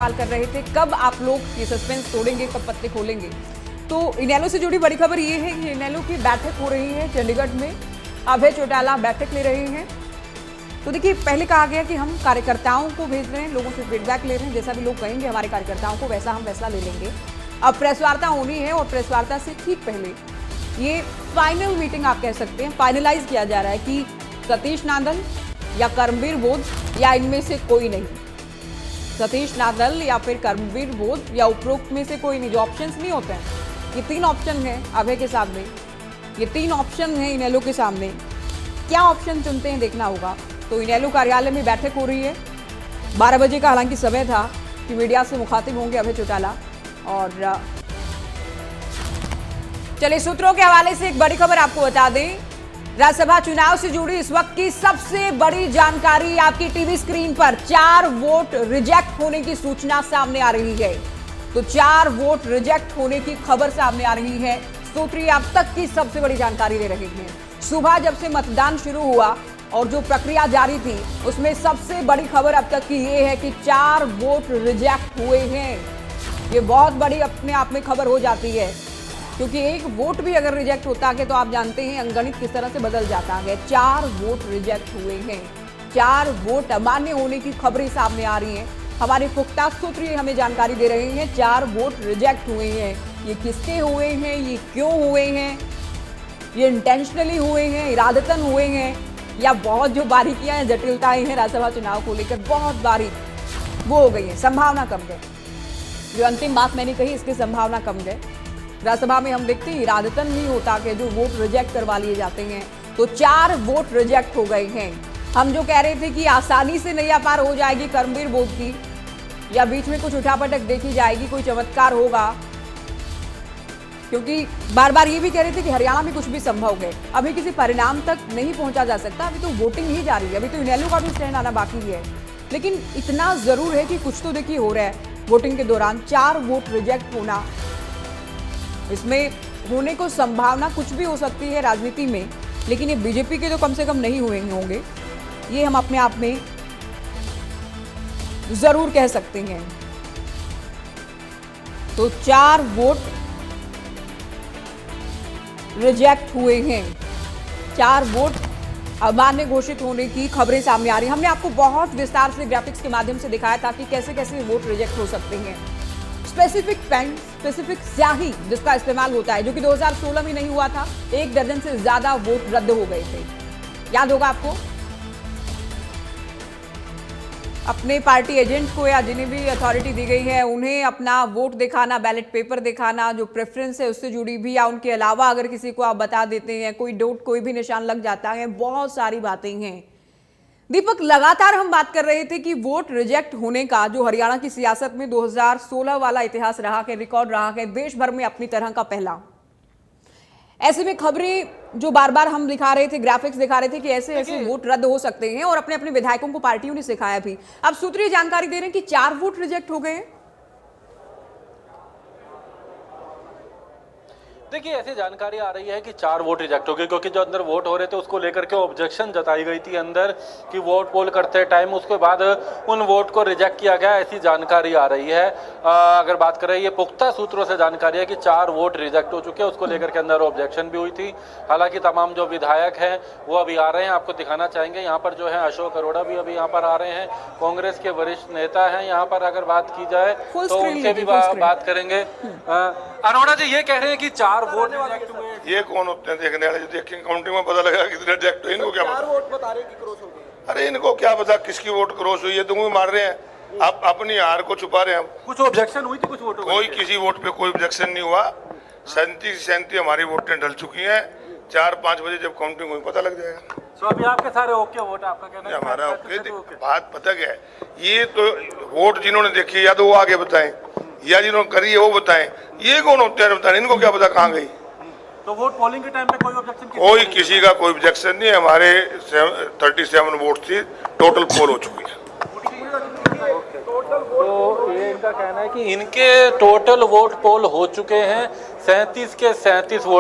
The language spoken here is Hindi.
सवाल कर रहे थे कब आप लोग ये सस्पेंस तोड़ेंगे, कब पत्ते खोलेंगे। तो इनेलो से जुड़ी बड़ी खबर ये है कि इनेलो की बैठक हो रही है चंडीगढ़ में। अभय चौटाला बैठक ले रहे हैं। तो देखिए, पहले कहा गया कि हम कार्यकर्ताओं को भेज रहे हैं, लोगों से फीडबैक ले रहे हैं, जैसा भी लोग कहेंगे हमारे कार्यकर्ताओं को वैसा हम फैसला ले लेंगे। अब प्रेस वार्ता होनी है और प्रेस वार्ता से ठीक पहले ये फाइनल मीटिंग आप कह सकते हैं, फाइनलाइज किया जा रहा है कि सतीश नांदल या कर्मवीर बोध या इनमें से कोई नहीं। सतीश नांदल या फिर कर्मवीर बोध या उपरोक्त में से कोई नहीं। जो ऑप्शंस नहीं होते हैं, ये तीन ऑप्शन हैं अभय के सामने, ये तीन ऑप्शन हैं इनेलो के सामने। क्या ऑप्शन चुनते हैं देखना होगा। तो इनेलो कार्यालय में बैठक हो रही है। 12 बजे का हालांकि समय था कि मीडिया से मुखातिब होंगे अभय चौटाला। और चलिए सूत्रों के हवाले से एक बड़ी खबर आपको बता दें। राज्यसभा चुनाव से जुड़ी इस वक्त की सबसे बड़ी जानकारी आपकी टीवी स्क्रीन पर। 4 वोट रिजेक्ट होने की सूचना सामने आ रही है। तो 4 वोट रिजेक्ट होने की खबर सामने आ रही है। सूत्री अब तक की सबसे बड़ी जानकारी दे रहे हैं। सुबह जब से मतदान शुरू हुआ और जो प्रक्रिया जारी थी, उसमें सबसे बड़ी खबर अब तक की ये है कि 4 वोट रिजेक्ट हुए हैं। ये बहुत बड़ी अपने आप में खबर हो जाती है, क्योंकि एक वोट भी अगर रिजेक्ट होता है तो आप जानते हैं अंगणित किस तरह से बदल जाता है। 4 वोट रिजेक्ट हुए हैं। 4 वोट अमान्य होने की खबरें सामने आ रही हैं। हमारे पुख्ता सूत्र ये हमें जानकारी दे रहे हैं। 4 वोट रिजेक्ट हुए हैं। ये किसके हुए हैं, ये क्यों हुए हैं, ये इंटेंशनली हुए हैं, इरादतन हुए हैं, या बहुत जो बारीकियां हैं, जटिलताएं हैं राज्यसभा चुनाव को लेकर बहुत बारीक वो हो गई है, संभावना कम गई। जो अंतिम बात मैंने कही, इसकी संभावना कम गई। राज्यसभा में हम देखते हैं इरादतन नहीं होता कि जो वोट रिजेक्ट करवा लिए जाते हैं। तो 4 वोट रिजेक्ट हो गए हैं। हम जो कह रहे थे कि आसानी से नैया पार हो जाएगी कर्मवीर बोध की, या बीच में कुछ उठापटक देखी जाएगी, कोई चमत्कार होगा, क्योंकि बार बार ये भी कह रहे थे कि हरियाणा में कुछ भी संभव है। अभी किसी परिणाम तक नहीं पहुंचा जा सकता, अभी तो वोटिंग ही जारी है, अभी तो इनेलो का भी स्टैंड आना बाकी है। लेकिन इतना जरूर है कि कुछ तो देखिए हो रहा है वोटिंग के दौरान। 4 वोट रिजेक्ट होना, इसमें होने को संभावना कुछ भी हो सकती है राजनीति में, लेकिन ये बीजेपी के तो कम से कम नहीं हुए होंगे, ये हम अपने आप में जरूर कह सकते हैं। तो 4 वोट रिजेक्ट हुए हैं। 4 वोट अमान्य घोषित होने की खबरें सामने आ रही हैं। हमने आपको बहुत विस्तार से ग्राफिक्स के माध्यम से दिखाया था कि कैसे कैसे वोट रिजेक्ट हो सकते हैं। स्पेसिफिक पेन, स्पेसिफिक स्याही जिसका इस्तेमाल होता है, जो कि 2016 में नहीं हुआ था। 1 दर्जन से ज्यादा वोट रद्द हो गए थे, याद होगा आपको। अपने पार्टी एजेंट को या जिन्हें भी अथॉरिटी दी गई है, उन्हें अपना वोट दिखाना, बैलेट पेपर दिखाना, जो प्रेफरेंस है उससे जुड़ी भी, या उनके अलावा अगर किसी को आप बता देते हैं, कोई डोट, कोई भी निशान लग जाता है, बहुत सारी बातें हैं। दीपक, लगातार हम बात कर रहे थे कि वोट रिजेक्ट होने का जो हरियाणा की सियासत में 2016 वाला इतिहास रहा है, रिकॉर्ड रहा है, देश भर में अपनी तरह का पहला। ऐसे में खबरें जो बार बार हम दिखा रहे थे, ग्राफिक्स दिखा रहे थे कि ऐसे ऐसे वोट रद्द हो सकते हैं, और अपने अपने विधायकों को पार्टियों ने सिखाया भी। अब सूत्रीय जानकारी दे रहे हैं कि 4 वोट रिजेक्ट हो गए हैं। देखिए, ऐसी जानकारी आ रही है कि 4 वोट रिजेक्ट हो गए, क्योंकि जो अंदर वोट हो रहे थे उसको लेकर के ऑब्जेक्शन जताई गई थी अंदर कि वोट पोल करते टाइम, उसके बाद उन वोट को रिजेक्ट किया गया, ऐसी जानकारी आ रही है। अगर बात करें, ये पुख्ता सूत्रों से जानकारी है कि 4 वोट रिजेक्ट हो चुके हैं, उसको लेकर के अंदर ऑब्जेक्शन भी हुई थी। हालांकि तमाम जो विधायक हैं वो अभी आ रहे हैं, आपको दिखाना चाहेंगे। यहाँ पर जो है अशोक अरोड़ा भी अभी यहाँ पर आ रहे हैं, कांग्रेस के वरिष्ठ नेता हैं यहाँ पर। अगर बात की जाए तो उनसे भी बात करेंगे। अरोड़ा जी ये कह रहे हैं कि 4 वोट रिजेक्ट हुए। ये कौन होते हैं देखने वाले, जो देखेंगे काउंटिंग में पता लगेगा कितने रिजेक्ट हुए। इनको क्या पता? 4 वोट बता रहे कि क्रॉस हो गई। अरे इनको क्या पता किसकी वोट क्रॉस हुई है? तुम भी मार रहे हैं, आप अपनी हार को छुपा रहे हैं। कुछ ऑब्जेक्शन हुई थी, कुछ वोटों कोई किसी वोट पे कोई ऑब्जेक्शन नहीं हुआ। 37 हमारी वोटें ढल चुकी हैं। 4-5 बजे जब काउंटिंग हुई पता लग जाएगा। तो अभी आपके सारे ओके वोट, आपका कहना है हमारा ओके। बात पता क्या है, ये तो वोट जिन्होंने देखी या तो वो आगे बताएं, या जिन्होंने करी है वो बताएं। ये कौन होते हैं बताएं, इनको क्या पता कहाँ गई। तो वोट पोलिंग के टाइम पे कोई ऑब्जेक्शन? कोई किसी का कोई ऑब्जेक्शन नहीं है। हमारे 37 वोट थी, टोटल पोल हो चुकी है। तो ये इनका कहना है कि इनके टोटल वोट पोल हो चुके हैं। 37 के 37 वोट